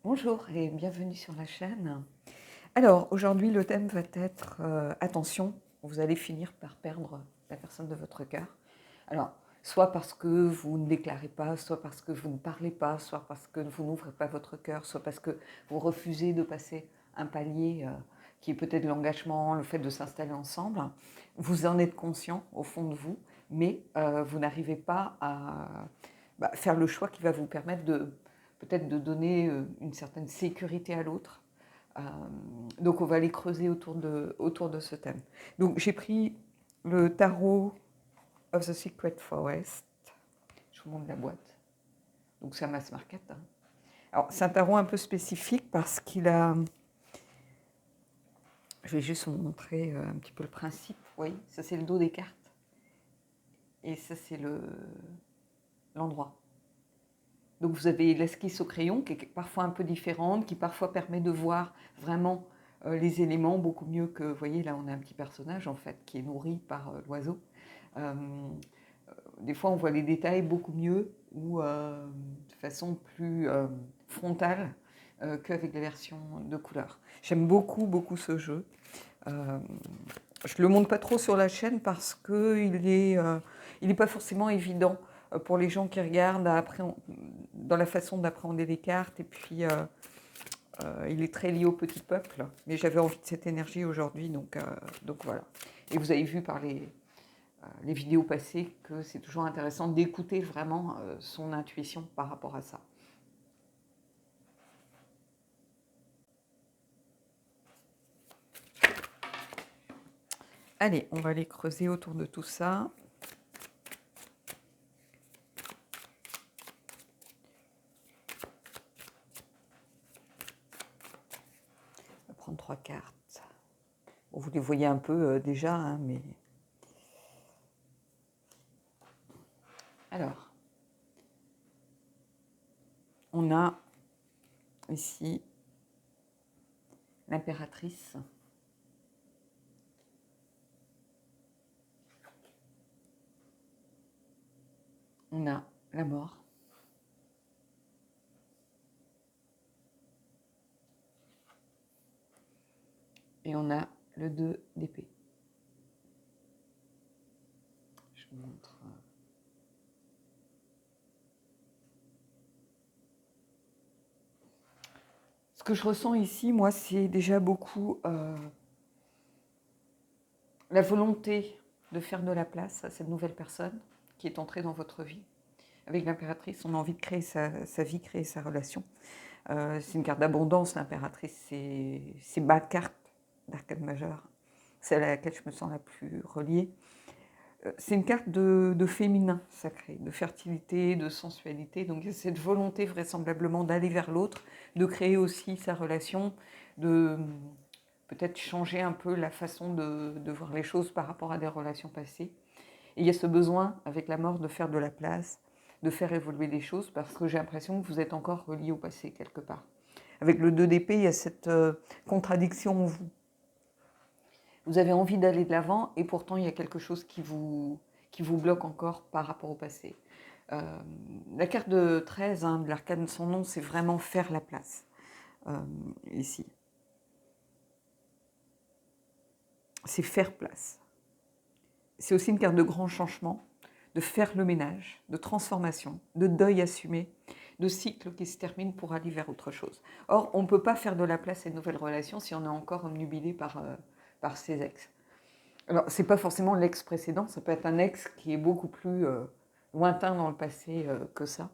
Bonjour et bienvenue sur la chaîne. Alors aujourd'hui le thème va être attention, vous allez finir par perdre la personne de votre cœur. Alors soit parce que vous ne déclarez pas, soit parce que vous ne parlez pas, soit parce que vous n'ouvrez pas votre cœur, soit parce que vous refusez de passer un palier qui est peut-être l'engagement, le fait de s'installer ensemble. Vous en êtes conscient au fond de vous, mais vous n'arrivez pas à faire le choix qui va vous permettre de peut-être de donner une certaine sécurité à l'autre. Euh, donc on va aller creuser autour de ce thème. Donc j'ai pris le tarot of the Secret Forest. Je vous montre la boîte. Donc c'est un mass market. Hein. Alors c'est un tarot un peu spécifique parce qu'il a... Je vais juste vous montrer un petit peu le principe. Oui, ça c'est le dos des cartes. Et ça c'est l'endroit. Donc vous avez l'esquisse au crayon qui est parfois un peu différente, qui parfois permet de voir vraiment les éléments beaucoup mieux que, vous voyez là on a un petit personnage en fait qui est nourri par l'oiseau. Euh, des fois on voit les détails beaucoup mieux ou de façon plus frontale qu'avec les versions de couleur. J'aime beaucoup ce jeu. Je ne le montre pas trop sur la chaîne parce qu'il n'est pas forcément évident pour les gens qui regardent dans la façon d'appréhender les cartes. Et puis, il est très lié au petit peuple. Mais j'avais envie de cette énergie aujourd'hui, donc voilà. Et vous avez vu par les vidéos passées que c'est toujours intéressant d'écouter vraiment son intuition par rapport à ça. Allez, on va aller creuser autour de tout ça. On va prendre 3 cartes. Bon, vous les voyez un peu déjà, hein, mais... Alors, on a ici l'impératrice. On a la mort. Et on a le 2 d'épée. Je vous montre. Ce que je ressens ici, moi, c'est déjà beaucoup la volonté de faire de la place à cette nouvelle personne qui est entrée dans votre vie. Avec l'impératrice, on a envie de créer sa vie, créer sa relation. C'est une carte d'abondance, l'impératrice, c'est ma carte d'arcane majeur, celle à laquelle je me sens la plus reliée. C'est une carte de féminin sacré, de fertilité, de sensualité. Donc il y a cette volonté vraisemblablement d'aller vers l'autre, de créer aussi sa relation, de peut-être changer un peu la façon de voir les choses par rapport à des relations passées. Et il y a ce besoin, avec la mort, de faire de la place, de faire évoluer les choses, parce que j'ai l'impression que vous êtes encore relié au passé quelque part. Avec le 2 d'épée, il y a cette contradiction en vous. Vous avez envie d'aller de l'avant et pourtant il y a quelque chose qui vous bloque encore par rapport au passé. La carte de 13 hein, de l'arcane de son nom, c'est vraiment faire la place, ici. C'est faire place. C'est aussi une carte de grand changement, de faire le ménage, de transformation, de deuil assumé, de cycle qui se termine pour aller vers autre chose. Or, on ne peut pas faire de la place à une nouvelle relation si on est encore omnubilé par ses ex. Alors, ce n'est pas forcément l'ex précédent, ça peut être un ex qui est beaucoup plus lointain dans le passé que ça.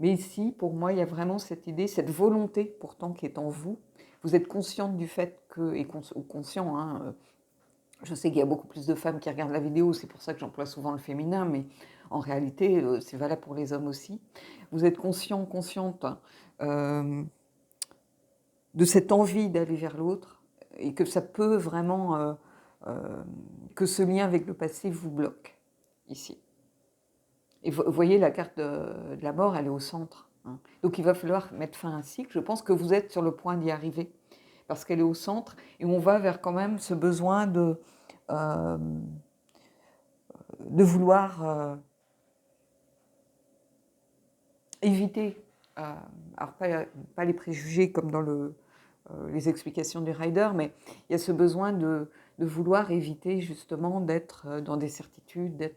Mais ici, pour moi, il y a vraiment cette idée, cette volonté pourtant qui est en vous. Vous êtes consciente du fait que, ou conscient, hein, je sais qu'il y a beaucoup plus de femmes qui regardent la vidéo, c'est pour ça que j'emploie souvent le féminin, mais en réalité, c'est valable pour les hommes aussi. Vous êtes conscient, consciente euh, de cette envie d'aller vers l'autre et que ça peut vraiment... que ce lien avec le passé vous bloque, ici. Et vous voyez, la carte de la mort, elle est au centre. Hein. Donc il va falloir mettre fin à un cycle. Je pense que vous êtes sur le point d'y arriver, parce qu'elle est au centre, et on va vers quand même ce besoin euh, de vouloir éviter alors pas les préjugés comme dans les explications du rider, mais il y a ce besoin de vouloir éviter justement d'être dans des certitudes,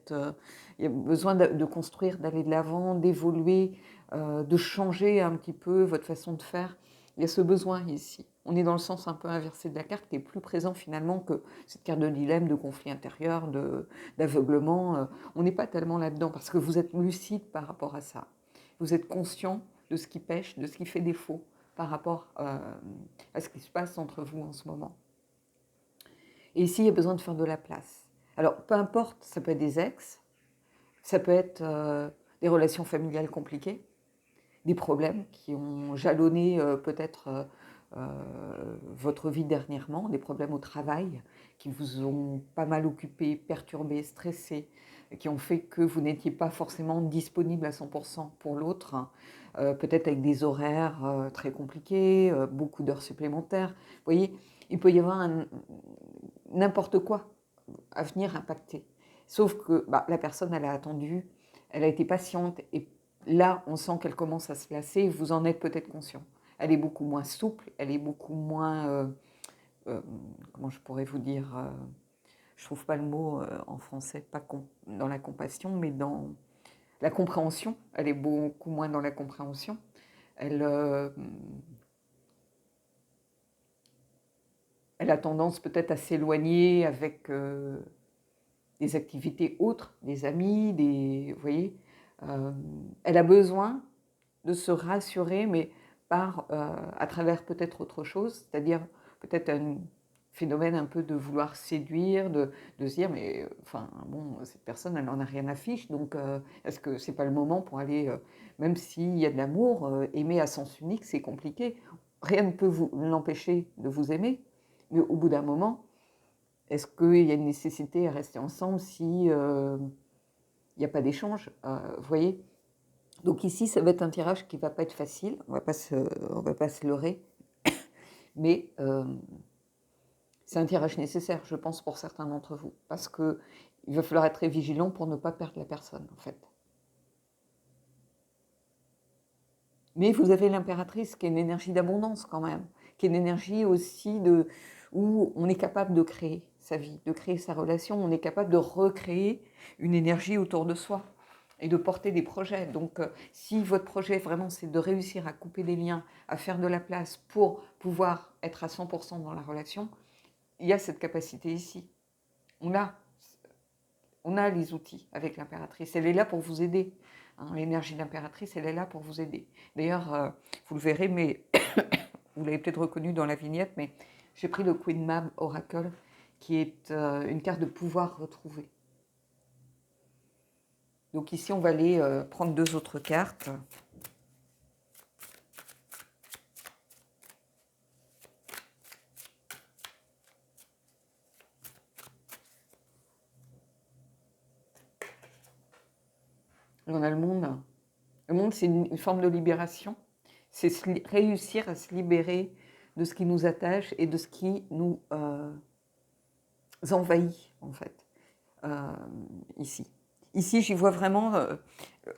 il y a besoin de construire, d'aller de l'avant, d'évoluer, de changer un petit peu votre façon de faire. Il y a ce besoin ici. On est dans le sens un peu inversé de la carte qui est plus présent finalement que cette carte de dilemme, de conflit intérieur, d'aveuglement. On n'est pas tellement là-dedans parce que vous êtes lucide par rapport à ça. Vous êtes conscient de ce qui pêche, de ce qui fait défaut par rapport à ce qui se passe entre vous en ce moment. Et ici, il y a besoin de faire de la place. Alors, peu importe, ça peut être des ex, ça peut être des relations familiales compliquées, des problèmes qui ont jalonné peut-être votre vie dernièrement, des problèmes au travail qui vous ont pas mal occupé, perturbé, stressé, qui ont fait que vous n'étiez pas forcément disponible à 100% pour l'autre, peut-être avec des horaires très compliqués, beaucoup d'heures supplémentaires. Vous voyez, il peut y avoir n'importe quoi à venir impacter. Sauf que la personne, elle a attendu, elle a été patiente, et là, on sent qu'elle commence à se lasser, vous en êtes peut-être conscient. Elle est beaucoup moins souple, elle est beaucoup moins, comment je pourrais vous dire, je ne trouve pas le mot en français, pas dans la compassion, mais dans la compréhension. Elle est beaucoup moins dans la compréhension. Elle a tendance peut-être à s'éloigner avec des activités autres, des amis, vous voyez. Elle a besoin de se rassurer, mais à travers peut-être autre chose, c'est-à-dire peut-être un phénomène un peu de vouloir séduire, de se dire, mais enfin, bon, cette personne, elle n'en a rien à fiche, donc est-ce que c'est pas le moment pour aller, même s'il y a de l'amour, aimer à sens unique, c'est compliqué. Rien ne peut l'empêcher de vous aimer, mais au bout d'un moment, est-ce qu'il y a une nécessité à rester ensemble si il n'y a pas d'échange, vous voyez? Donc ici, ça va être un tirage qui ne va pas être facile, on va pas se leurrer, mais c'est un tirage nécessaire, je pense, pour certains d'entre vous, parce qu'il va falloir être très vigilant pour ne pas perdre la personne, en fait. Mais vous avez l'impératrice qui est une énergie d'abondance quand même, qui est une énergie aussi où on est capable de créer sa vie, de créer sa relation, on est capable de recréer une énergie autour de soi et de porter des projets. Donc si votre projet vraiment c'est de réussir à couper des liens, à faire de la place pour pouvoir être à 100% dans la relation, il y a cette capacité ici. On a les outils avec l'impératrice, elle est là pour vous aider. L'énergie d'impératrice, elle est là pour vous aider. D'ailleurs, vous le verrez, mais vous l'avez peut-être reconnu dans la vignette, mais j'ai pris le Queen Mab Oracle, qui est une carte de pouvoir retrouvé. Donc ici, on va aller prendre deux autres cartes. Et on a le monde. Le monde, c'est une forme de libération. C'est réussir à se libérer de ce qui nous attache et de ce qui nous envahit, en fait, ici. Ici, j'y vois vraiment...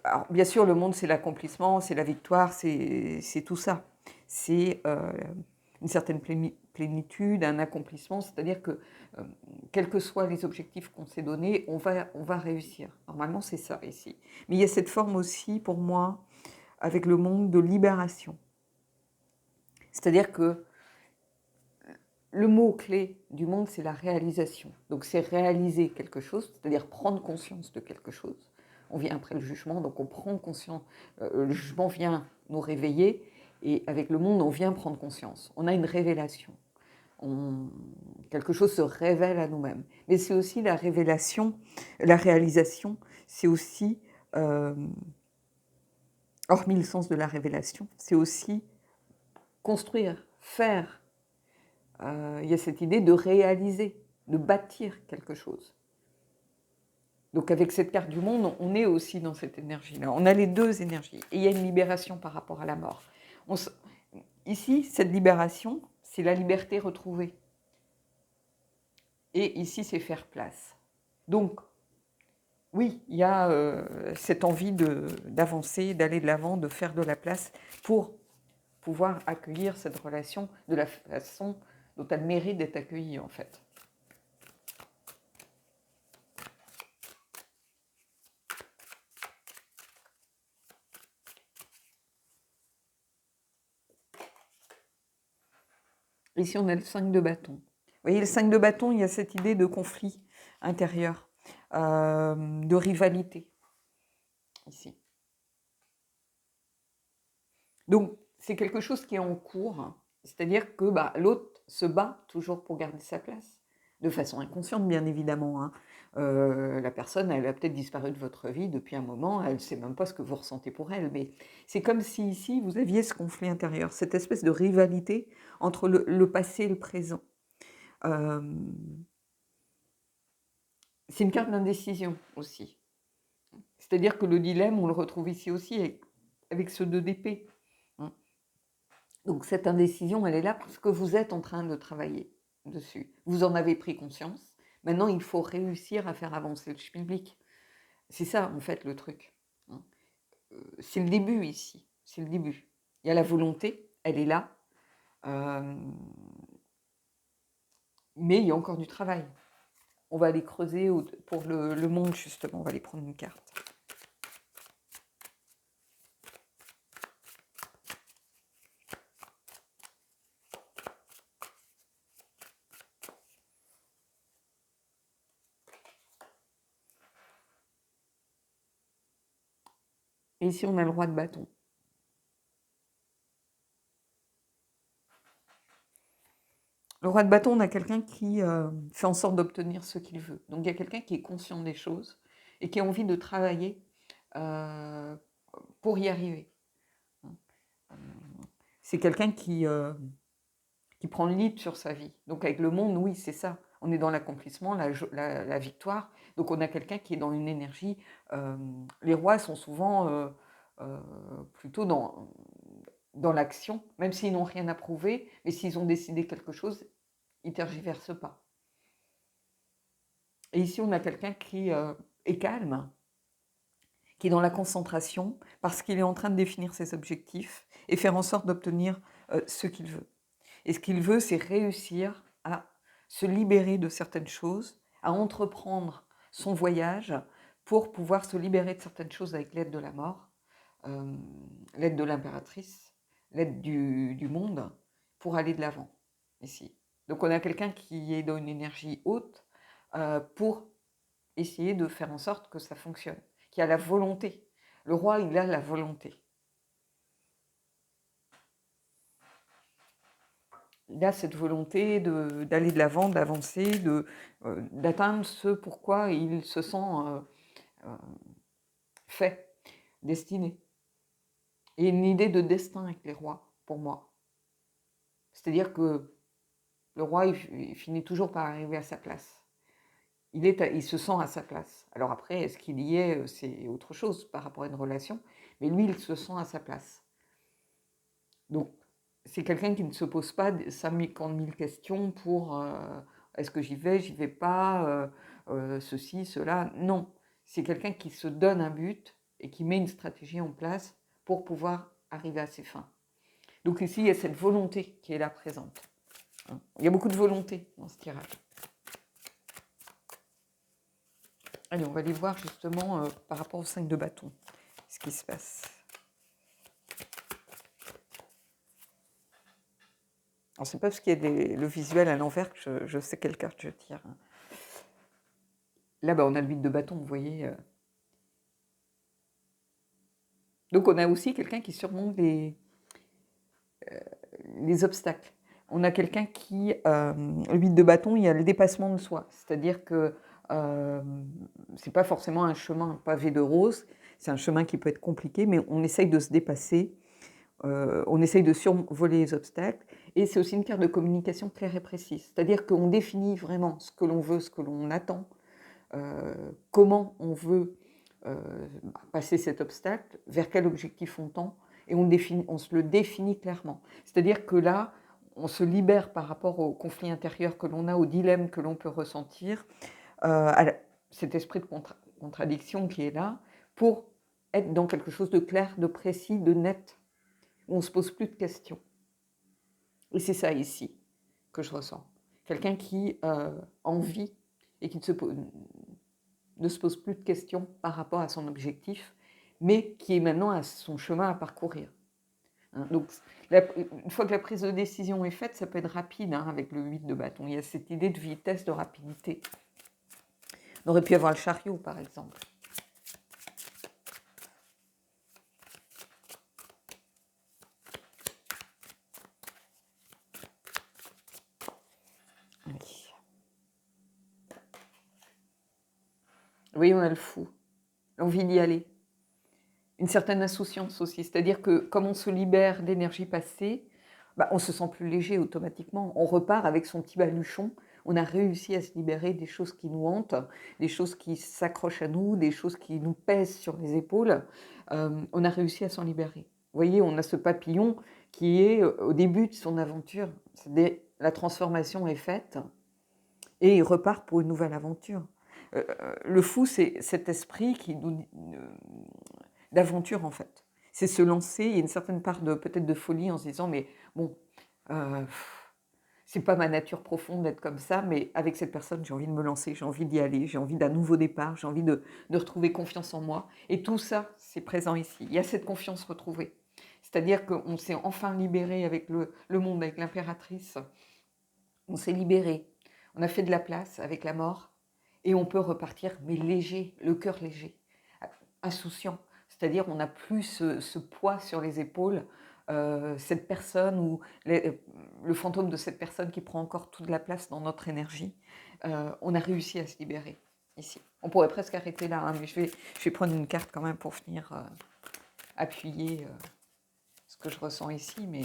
alors, bien sûr, le monde, c'est l'accomplissement, c'est la victoire, c'est tout ça. C'est une certaine plénitude, un accomplissement, c'est-à-dire que, quels que soient les objectifs qu'on s'est donnés, on va réussir. Normalement, c'est ça, ici. Mais il y a cette forme aussi, pour moi, avec le monde de libération. C'est-à-dire que le mot-clé du monde, c'est la réalisation. Donc c'est réaliser quelque chose, c'est-à-dire prendre conscience de quelque chose. On vient après le jugement, donc on prend conscience. Le jugement vient nous réveiller, et avec le monde, on vient prendre conscience. On a une révélation. Quelque chose se révèle à nous-mêmes. Mais c'est aussi la révélation, la réalisation, c'est aussi, hormis le sens de la révélation, c'est aussi construire, faire. Il y a cette idée de réaliser, de bâtir quelque chose. Donc avec cette carte du monde, on est aussi dans cette énergie-là. On a les deux énergies. Et il y a une libération par rapport à la mort. Ici, cette libération, c'est la liberté retrouvée. Et ici, c'est faire place. Donc, oui, il y a cette envie d'avancer, d'aller de l'avant, de faire de la place pour pouvoir accueillir cette relation de la façon dont elle mérite d'être accueillie, en fait. Ici, on a le 5 de bâton. Vous voyez, le 5 de bâton, il y a cette idée de conflit intérieur, de rivalité, ici. Donc, c'est quelque chose qui est en cours, c'est-à-dire que l'autre se bat toujours pour garder sa place, de façon inconsciente, bien évidemment. Hein. La personne, elle a peut-être disparu de votre vie depuis un moment, elle ne sait même pas ce que vous ressentez pour elle, mais c'est comme si ici, vous aviez ce conflit intérieur, cette espèce de rivalité entre le passé et le présent. C'est une carte d'indécision aussi. C'est-à-dire que le dilemme, on le retrouve ici aussi avec ce 2 d'épée. Donc cette indécision, elle est là parce que vous êtes en train de travailler dessus. Vous en avez pris conscience. Maintenant, il faut réussir à faire avancer le schmilblick. C'est ça, en fait, le truc. C'est le début ici. C'est le début. Il y a la volonté, elle est là. Mais il y a encore du travail. On va aller creuser pour le monde, justement. On va aller prendre une carte. Et ici, on a le roi de bâton. Le roi de bâton, on a quelqu'un qui fait en sorte d'obtenir ce qu'il veut. Donc il y a quelqu'un qui est conscient des choses et qui a envie de travailler pour y arriver. C'est quelqu'un qui prend le lead sur sa vie. Donc avec le monde, oui, c'est ça. On est dans l'accomplissement, la victoire. Donc on a quelqu'un qui est dans une énergie. Les rois sont souvent plutôt dans l'action, même s'ils n'ont rien à prouver, mais s'ils ont décidé quelque chose, ils ne tergiversent pas. Et ici, on a quelqu'un qui est calme, qui est dans la concentration, parce qu'il est en train de définir ses objectifs et faire en sorte d'obtenir ce qu'il veut. Et ce qu'il veut, c'est réussir à se libérer de certaines choses, à entreprendre son voyage pour pouvoir se libérer de certaines choses avec l'aide de la mort, l'aide de l'impératrice, l'aide du monde, pour aller de l'avant, ici. Donc on a quelqu'un qui est dans une énergie haute pour essayer de faire en sorte que ça fonctionne, qui a la volonté. Le roi, il a la volonté. Il a cette volonté d'aller de l'avant, d'avancer, d'atteindre ce pourquoi il se sent fait, destiné. Et une idée de destin avec les rois, pour moi. C'est-à-dire que le roi, il finit toujours par arriver à sa place. Il se sent à sa place. Alors après, est-ce qu'il y est, c'est autre chose par rapport à une relation, mais lui, il se sent à sa place. Donc, c'est quelqu'un qui ne se pose pas 50 000 questions pour est-ce que j'y vais pas, ceci, cela. Non, c'est quelqu'un qui se donne un but et qui met une stratégie en place pour pouvoir arriver à ses fins. Donc ici, il y a cette volonté qui est là présente. Il y a beaucoup de volonté dans ce tirage. Allez, on va aller voir justement par rapport au 5 de bâton, ce qui se passe. Alors, c'est pas parce qu'il y a le visuel à l'envers que je sais quelle carte je tire. Là, on a le 8 de bâton, vous voyez. Donc, on a aussi quelqu'un qui surmonte les obstacles. On a quelqu'un qui, le 8 de bâton, il y a le dépassement de soi. C'est-à-dire que c'est pas forcément un chemin pavé de rose, c'est un chemin qui peut être compliqué, mais on essaye de se dépasser, on essaye de survoler les obstacles, et c'est aussi une carte de communication claire et précise. C'est-à-dire qu'on définit vraiment ce que l'on veut, ce que l'on attend, comment on veut passer cet obstacle, vers quel objectif on tend, et on se le définit clairement. C'est-à-dire que là, on se libère par rapport au conflit intérieur que l'on a, au dilemme que l'on peut ressentir, à cet esprit de contradiction qui est là, pour être dans quelque chose de clair, de précis, de net, où on ne se pose plus de questions. Et c'est ça ici que je ressens. Quelqu'un qui en vit et qui ne se pose plus de questions par rapport à son objectif, mais qui est maintenant à son chemin à parcourir. Hein. Donc, une fois que la prise de décision est faite, ça peut être rapide hein, avec le 8 de bâton. Il y a cette idée de vitesse, de rapidité. On aurait pu avoir le chariot, par exemple. Oui. Oui, on a le fou, l'envie d'y aller. Une certaine insouciance aussi, c'est-à-dire que comme on se libère d'énergie passée, bah, on se sent plus léger automatiquement. On repart avec son petit baluchon. On a réussi à se libérer des choses qui nous hantent, des choses qui s'accrochent à nous, des choses qui nous pèsent sur les épaules. On a réussi à s'en libérer. Vous voyez, on a ce papillon qui est au début de son aventure. La transformation est faite et il repart pour une nouvelle aventure. Le fou, c'est cet esprit qui nous d'aventure en fait. C'est se lancer, il y a une certaine part de peut-être de folie en se disant mais bon, c'est pas ma nature profonde d'être comme ça, mais avec cette personne j'ai envie de me lancer, j'ai envie d'y aller, j'ai envie d'un nouveau départ, j'ai envie de retrouver confiance en moi. Et tout ça, c'est présent ici. Il y a cette confiance retrouvée. C'est-à-dire qu'on s'est enfin libéré avec le monde, avec l'impératrice. On s'est libéré, on a fait de la place avec la mort et on peut repartir, mais léger, le cœur léger, insouciant. C'est-à-dire on n'a plus ce poids sur les épaules, cette personne ou le fantôme de cette personne qui prend encore toute la place dans notre énergie. On a réussi à se libérer ici. On pourrait presque arrêter là, hein, mais je vais prendre une carte quand même pour venir appuyer ce que je ressens ici. Mais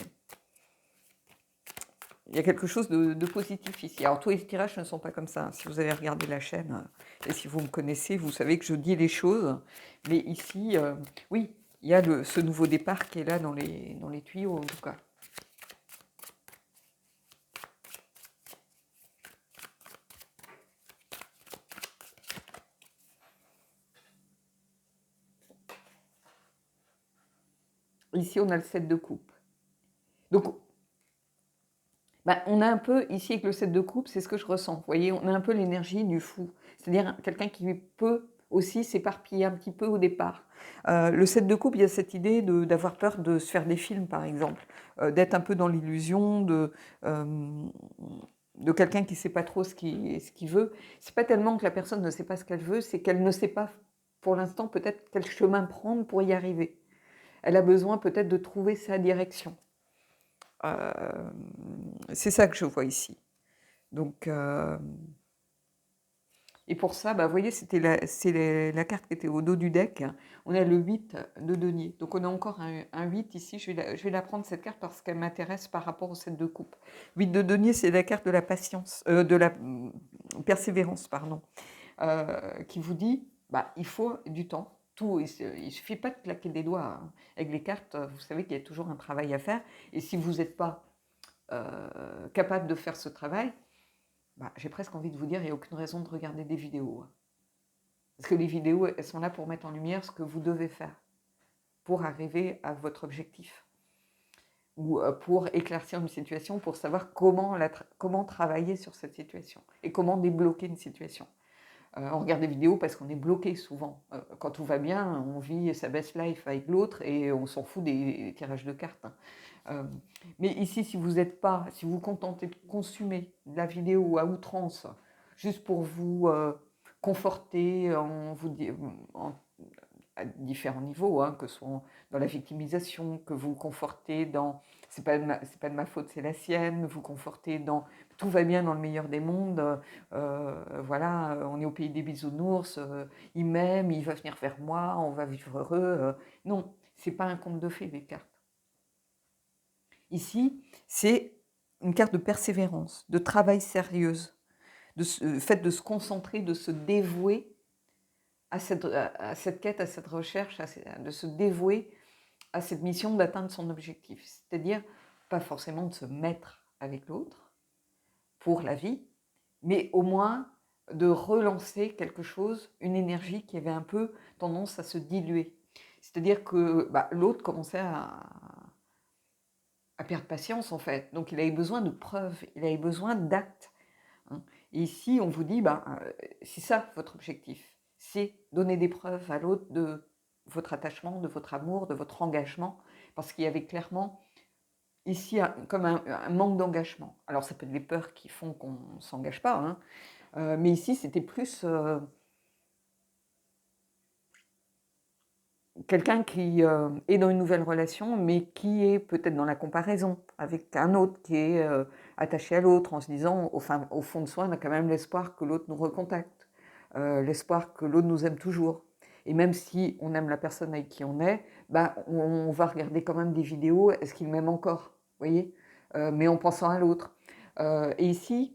il y a quelque chose de positif ici. Alors, tous les tirages ne sont pas comme ça. Si vous avez regardé la chaîne et si vous me connaissez, vous savez que je dis les choses. Mais ici, oui, il y a ce nouveau départ qui est là dans les tuyaux, en tout cas. Ici, on a le 7 de coupe. Donc, bah, on a un peu, ici avec le 7 de coupe, c'est ce que je ressens. Vous voyez, on a un peu l'énergie du fou. C'est-à-dire quelqu'un qui peut aussi s'éparpiller un petit peu au départ. Le 7 de coupe, il y a cette idée d'avoir peur de se faire des films, par exemple, d'être un peu dans l'illusion de quelqu'un qui ne sait pas trop ce qu'il veut. C'est pas tellement que la personne ne sait pas ce qu'elle veut, c'est qu'elle ne sait pas, pour l'instant, peut-être quel chemin prendre pour y arriver. Elle a besoin peut-être de trouver sa direction. C'est ça que je vois ici. Donc, et pour ça, bah, vous voyez, c'est la carte qui était au dos du deck. On a le 8 de denier. Donc, on a encore un 8 ici. Je vais la prendre, cette carte, parce qu'elle m'intéresse par rapport au 7 de coupe. 8 de denier, c'est la carte de la patience, de la persévérance, pardon, qui vous dit, bah, il faut du temps. Il ne suffit pas de claquer des doigts. Hein. Avec les cartes, vous savez qu'il y a toujours un travail à faire. Et si vous n'êtes pas capable de faire ce travail, bah, j'ai presque envie de vous dire, il n'y a aucune raison de regarder des vidéos. Parce que les vidéos, elles sont là pour mettre en lumière ce que vous devez faire pour arriver à votre objectif. Ou pour éclaircir une situation, pour savoir comment travailler sur cette situation et comment débloquer une situation. On regarde des vidéos parce qu'on est bloqué souvent. Quand tout va bien, on vit sa best life avec l'autre et on s'en fout des tirages de cartes. Mais ici, si vous vous contentez de consommer la vidéo à outrance, juste pour vous conforter à différents niveaux, hein, que ce soit dans la victimisation, que vous confortez dans c'est pas de ma faute, c'est la sienne, vous confortez dans tout va bien dans le meilleur des mondes, voilà, on est au pays des bisounours, il m'aime, il va venir vers moi, on va vivre heureux. Non, c'est pas un conte de fées, les cartes. Ici, c'est une carte de persévérance, de travail sérieuse, fait de se concentrer, de se dévouer à cette quête, à cette recherche, de se dévouer à cette mission d'atteindre son objectif. C'est-à-dire, pas forcément de se mettre avec l'autre pour la vie, mais au moins de relancer quelque chose, une énergie qui avait un peu tendance à se diluer. C'est-à-dire que l'autre commençait à perdre patience en fait. Donc il avait besoin de preuves, il avait besoin d'actes. Hein. Et ici, on vous dit, c'est ça votre objectif, c'est donner des preuves à l'autre de votre attachement, de votre amour, de votre engagement, parce qu'il y avait clairement ici comme un manque d'engagement. Alors ça peut être les peurs qui font qu'on ne s'engage pas, hein, mais ici c'était plus quelqu'un qui est dans une nouvelle relation, mais qui est peut-être dans la comparaison avec un autre, qui est attaché à l'autre, en se disant, au fond de soi, on a quand même l'espoir que l'autre nous recontacte, l'espoir que l'autre nous aime toujours. Et même si on aime la personne avec qui on est, on va regarder quand même des vidéos, est-ce qu'il m'aime encore, voyez, mais en pensant à l'autre. Et ici,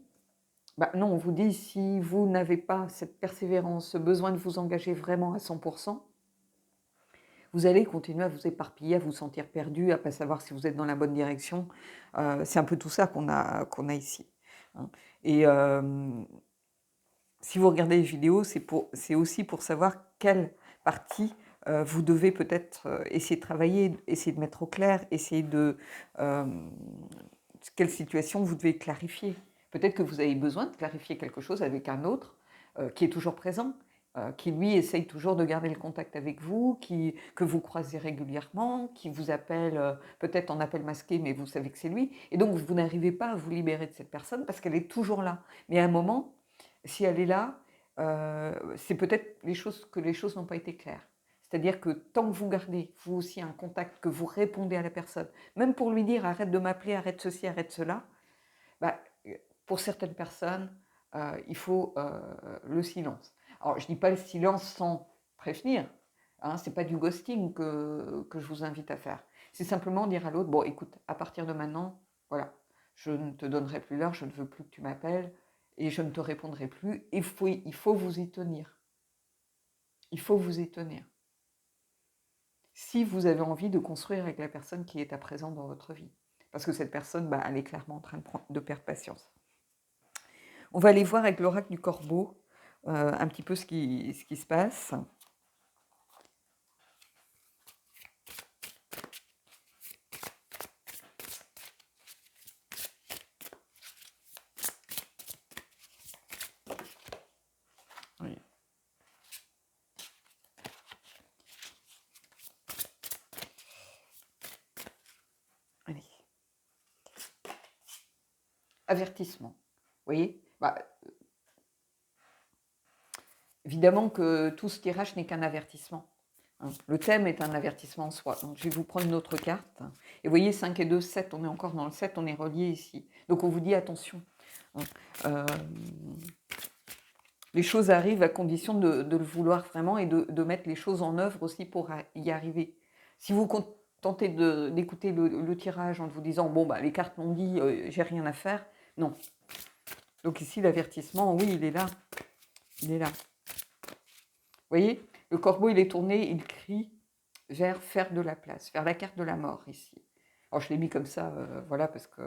non, on vous dit, si vous n'avez pas cette persévérance, ce besoin de vous engager vraiment à 100%, vous allez continuer à vous éparpiller, à vous sentir perdu, à ne pas savoir si vous êtes dans la bonne direction. C'est un peu tout ça qu'on a ici. Hein. Et si vous regardez les vidéos, c'est aussi pour savoir quelle partie vous devez peut-être essayer de travailler, essayer de mettre au clair, essayer de... quelle situation vous devez clarifier. Peut-être que vous avez besoin de clarifier quelque chose avec un autre qui est toujours présent, qui lui essaye toujours de garder le contact avec vous, que vous croisez régulièrement, qui vous appelle peut-être en appel masqué, mais vous savez que c'est lui. Et donc vous n'arrivez pas à vous libérer de cette personne parce qu'elle est toujours là. Mais à un moment, si elle est là, c'est peut-être que les choses n'ont pas été claires. C'est-à-dire que tant que vous gardez, vous aussi, un contact, que vous répondez à la personne, même pour lui dire arrête de m'appeler, arrête ceci, arrête cela, pour certaines personnes, il faut le silence. Alors, je ne dis pas le silence sans prévenir, hein, ce n'est pas du ghosting que je vous invite à faire. C'est simplement dire à l'autre, bon écoute, à partir de maintenant, voilà, je ne te donnerai plus l'heure, je ne veux plus que tu m'appelles et je ne te répondrai plus. Il faut vous y tenir. Il faut vous y tenir. Si vous avez envie de construire avec la personne qui est à présent dans votre vie. Parce que cette personne, elle est clairement en train de perdre patience. On va aller voir avec l'oracle du corbeau un petit peu ce qui se passe. Oui. Allez. Avertissement. Vous voyez, évidemment que tout ce tirage n'est qu'un avertissement. Hein. Le thème est un avertissement en soi. Donc, je vais vous prendre une autre carte. Et vous voyez, 5 et 2, 7, on est encore dans le 7, on est relié ici. Donc on vous dit attention. Hein. Les choses arrivent à condition de le vouloir vraiment et de mettre les choses en œuvre aussi pour y arriver. Si vous tentez d'écouter le tirage en vous disant bon les cartes m'ont dit j'ai rien à faire, non. Donc ici l'avertissement, oui il est là, il est là. Vous voyez, le corbeau il est tourné, il crie vers faire de la place, vers la carte de la mort ici. Alors je l'ai mis comme ça, voilà parce que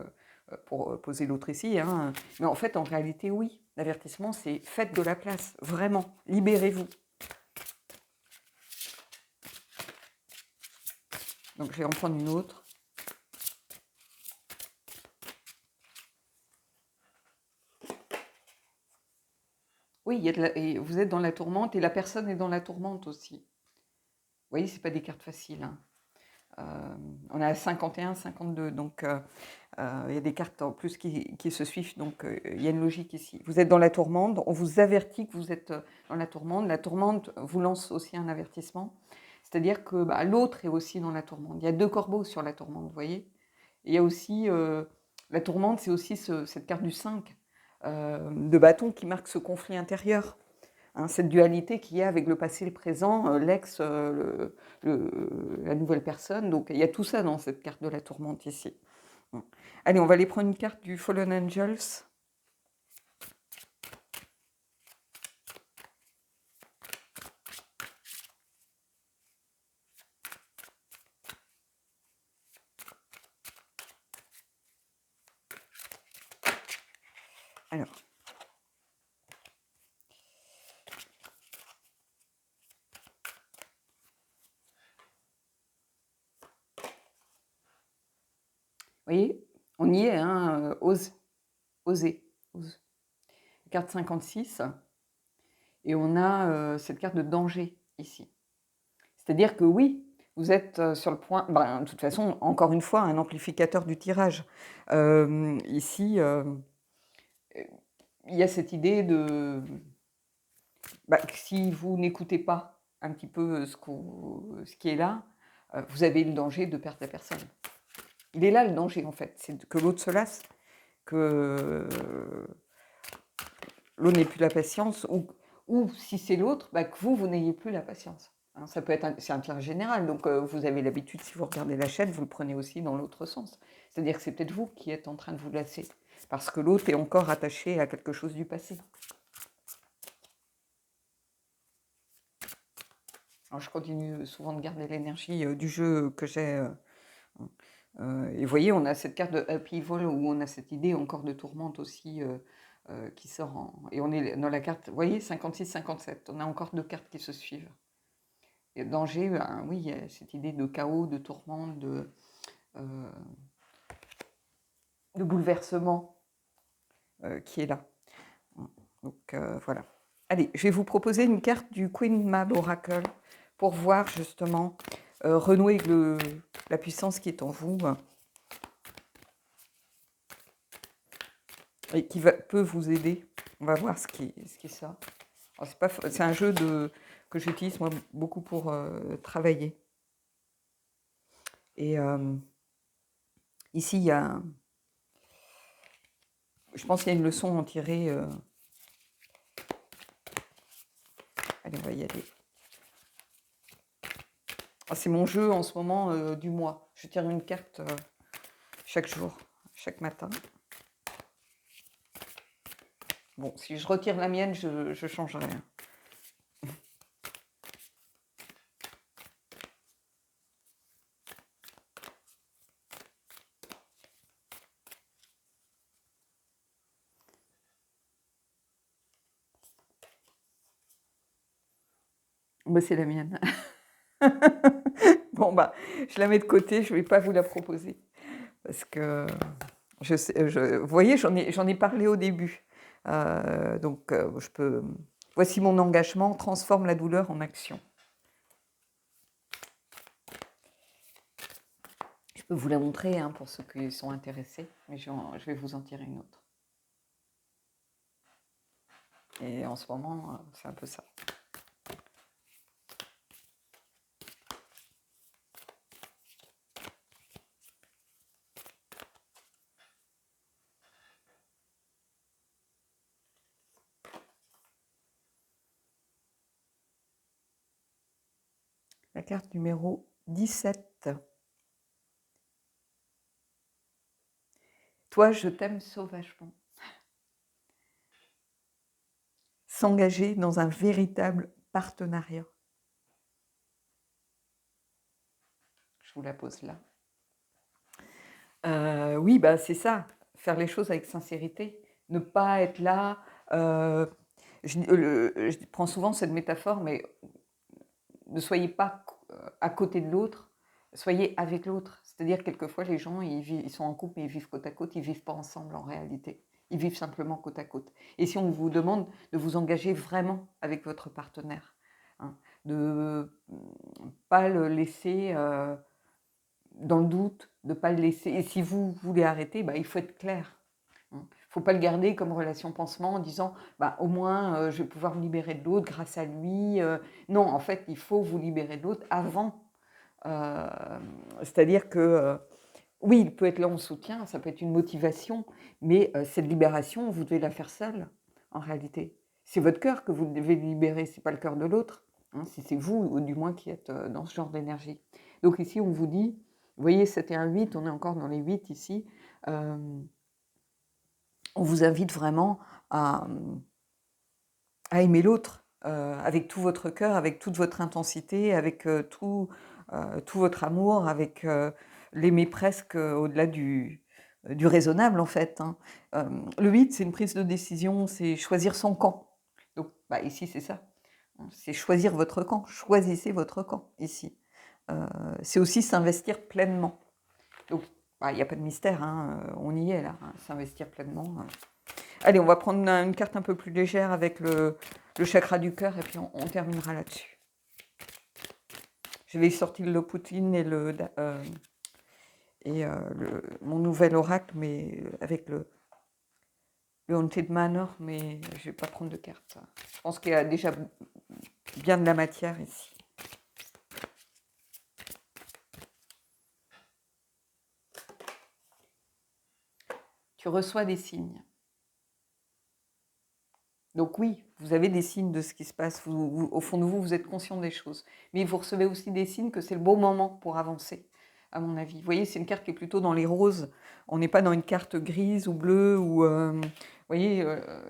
pour poser l'autre ici, hein. Mais en fait en réalité oui, l'avertissement c'est faites de la place, vraiment, libérez-vous. Donc je vais en prendre une autre. Oui, et vous êtes dans la tourmente et la personne est dans la tourmente aussi. Vous voyez, ce n'est pas des cartes faciles. Hein. On a 51, 52, donc il y a des cartes en plus qui se suivent, donc il y a une logique ici. Vous êtes dans la tourmente, on vous avertit que vous êtes dans la tourmente. La tourmente vous lance aussi un avertissement, c'est-à-dire que l'autre est aussi dans la tourmente. Il y a 2 corbeaux sur la tourmente, vous voyez. Et il y a aussi, la tourmente, c'est aussi cette carte du 5 de bâton qui marque ce conflit intérieur. Hein, cette dualité qu'il y a avec le passé, le présent, l'ex, la nouvelle personne. Donc il y a tout ça dans cette carte de la tourmente ici. Allez, on va aller prendre une carte du Fallen Angels. Alors, voyez, on y est, hein, oser. Ose. Carte 56. Et on a cette carte de danger ici. C'est-à-dire que oui, vous êtes sur le point, de toute façon, encore une fois, un amplificateur du tirage. Ici, il y a cette idée de que si vous n'écoutez pas un petit peu ce qui est là, vous avez le danger de perdre la personne. Il est là le danger en fait, c'est que l'autre se lasse, que l'autre n'ait plus la patience, ou si c'est l'autre, que vous n'ayez plus la patience. Hein, ça peut être c'est un tirage général, donc vous avez l'habitude, si vous regardez la chaîne, vous le prenez aussi dans l'autre sens. C'est-à-dire que c'est peut-être vous qui êtes en train de vous lasser, parce que l'autre est encore attaché à quelque chose du passé. Alors, je continue souvent de garder l'énergie du jeu que j'ai. Et vous voyez, on a cette carte de upheaval où on a cette idée encore de tourmente aussi qui sort. Et on est dans la carte, vous voyez, 56-57. On a encore 2 cartes qui se suivent. Et danger, oui, il y a cette idée de chaos, de tourmente, de bouleversement qui est là. Donc voilà. Allez, je vais vous proposer une carte du Queen Mab Oracle pour voir justement renouer avec la puissance qui est en vous et qui peut vous aider. On va voir ce qui sort. C'est un jeu que j'utilise moi beaucoup pour travailler. Et ici, il y a, je pense qu'il y a une leçon à en tirer. Allez, on va y aller. C'est mon jeu en ce moment du mois. Je tire une carte chaque jour, chaque matin. Bon, si je retire la mienne, je ne change rien. C'est la mienne. Bon, je la mets de côté, je ne vais pas vous la proposer. Parce que, vous voyez, j'en ai parlé au début. Donc, voici mon engagement, transforme la douleur en action. Je peux vous la montrer hein, pour ceux qui sont intéressés, mais je vais vous en tirer une autre. Et en ce moment, c'est un peu ça. La carte numéro 17. Toi, je t'aime sauvagement. S'engager dans un véritable partenariat. Je vous la pose là. Oui, c'est ça. Faire les choses avec sincérité. Ne pas être là. Je prends souvent cette métaphore, mais ne soyez pas à côté de l'autre, soyez avec l'autre. C'est-à-dire, quelquefois, les gens, ils sont en couple, mais ils vivent côte à côte, ils ne vivent pas ensemble en réalité. Ils vivent simplement côte à côte. Et si on vous demande de vous engager vraiment avec votre partenaire, hein, de ne pas le laisser dans le doute, de ne pas le laisser... Et si vous voulez arrêter, il faut être clair. Il ne faut pas le garder comme relation pansement en disant au moins je vais pouvoir me libérer de l'autre grâce à lui. Non, en fait, il faut vous libérer de l'autre avant. C'est-à-dire que oui, il peut être là en soutien, ça peut être une motivation, mais cette libération, vous devez la faire seule, en réalité. C'est votre cœur que vous devez libérer, ce n'est pas le cœur de l'autre. Hein, si c'est vous, ou du moins, qui êtes dans ce genre d'énergie. Donc ici, on vous dit, vous voyez, c'était un 8, on est encore dans les 8 ici. On vous invite vraiment à aimer l'autre avec tout votre cœur, avec toute votre intensité, avec tout votre amour, avec l'aimer presque au-delà du raisonnable en fait. Hein. Le 8, c'est une prise de décision, c'est choisir son camp. Donc ici, c'est ça. C'est choisir votre camp. Choisissez votre camp ici. C'est aussi s'investir pleinement. Donc, Bah, il n'y a pas de mystère, hein, on y est là, hein, s'investir pleinement. Allez, on va prendre une carte un peu plus légère avec le chakra du cœur et puis on terminera là-dessus. Je vais sortir le Poutine et mon nouvel oracle, mais avec le Haunted Manor, mais je ne vais pas prendre de carte. Je pense qu'il y a déjà bien de la matière ici. Tu reçois des signes. Donc oui, vous avez des signes de ce qui se passe. Au fond de vous, vous êtes conscient des choses. Mais vous recevez aussi des signes que c'est le bon moment pour avancer, à mon avis. Vous voyez, c'est une carte qui est plutôt dans les roses. On n'est pas dans une carte grise ou bleue. Vous voyez,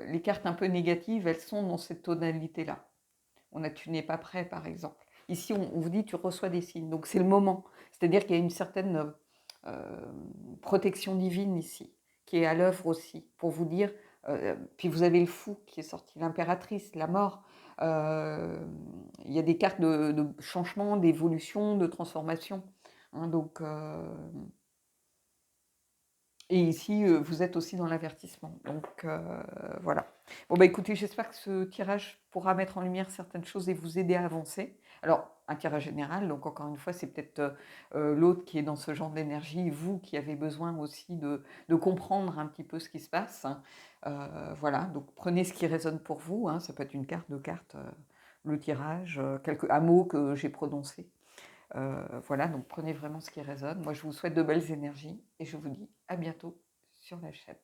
les cartes un peu négatives, elles sont dans cette tonalité-là. Tu n'es pas prêt, par exemple. Ici, on vous dit, tu reçois des signes. Donc c'est le moment. C'est-à-dire qu'il y a une certaine protection divine ici, qui est à l'œuvre aussi, pour vous dire, puis vous avez le fou qui est sorti, l'impératrice, la mort. Il y a des cartes de changement, d'évolution, de transformation. Hein, donc, et ici, vous êtes aussi dans l'avertissement. Donc, voilà. Bon, bah écoutez, j'espère que ce tirage pourra mettre en lumière certaines choses et vous aider à avancer. Alors, un tirage général, donc encore une fois, c'est peut-être l'autre qui est dans ce genre d'énergie, vous qui avez besoin aussi de comprendre un petit peu ce qui se passe. Hein. Voilà, donc prenez ce qui résonne pour vous. Hein. Ça peut être une carte, deux cartes, le tirage, un mot que j'ai prononcé. Voilà, donc prenez vraiment ce qui résonne. Moi, je vous souhaite de belles énergies et je vous dis à bientôt sur la chaîne.